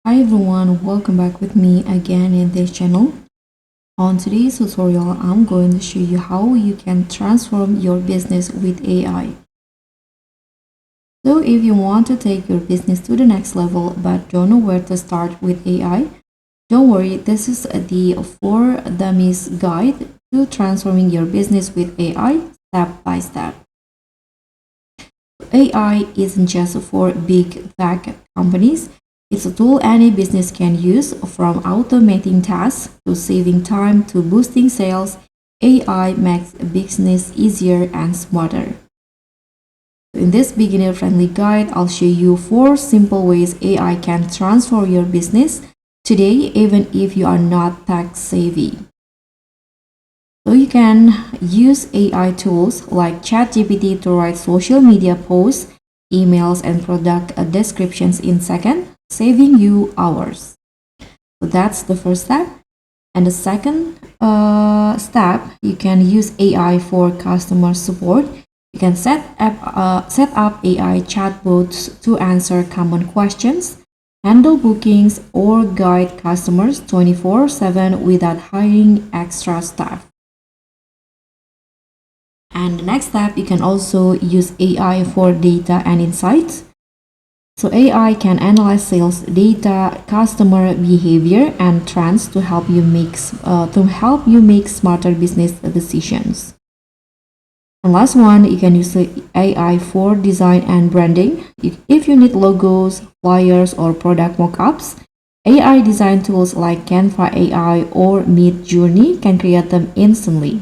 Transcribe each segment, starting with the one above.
Hi everyone, welcome back with me again in this channel. On today's tutorial, I'm going to show you how you can transform your business with AI. So if you want to take your business to the next level but don't know where to start with AI, don't worry, this is the 4 Dummies guide to transforming your business with AI step by step. AI isn't just for big tech companies. It's a tool any business can use, from automating tasks to saving time to boosting sales. AI makes business easier and smarter. In this beginner-friendly guide, I'll show you 4 simple ways AI can transform your business today, even if you are not tech savvy. So you can use AI tools like ChatGPT to write social media posts, emails, and product descriptions in seconds, saving you hours. So that's the first step. And the second step, you can use AI for customer support. You can set up AI chatbots to answer common questions, handle bookings, or guide customers 24/7 without hiring extra staff. And the next step, you can also use AI for data and insights. So AI can analyze sales data, customer behavior, and trends to help you make smarter business decisions. And last one, you can use AI for design and branding. If you need logos, flyers, or product mockups, AI design tools like Canva AI or Midjourney can create them instantly.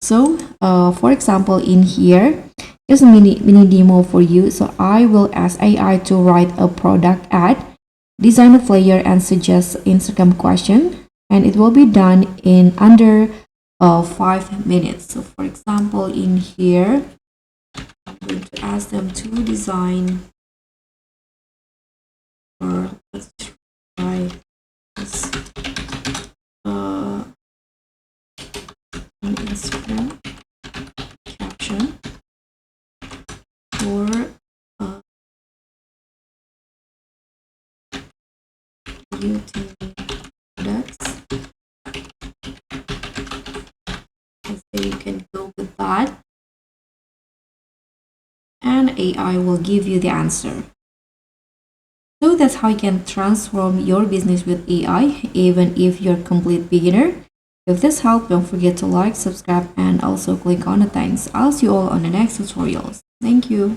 So, for example, in here, here's a mini demo for you. So I will ask AI to write a product ad, design a flyer, and suggest Instagram question, and it will be done in under 5 minutes. So, for example, in here, I'm going to ask them to design, or let's try this on Instagram caption for beauty products. So you can go with that, and AI will give you the answer. So that's how you can transform your business with AI, even if you're a complete beginner. If this helped, don't forget to like, subscribe, and also click on the thanks. I'll see you all on the next tutorials. Thank you.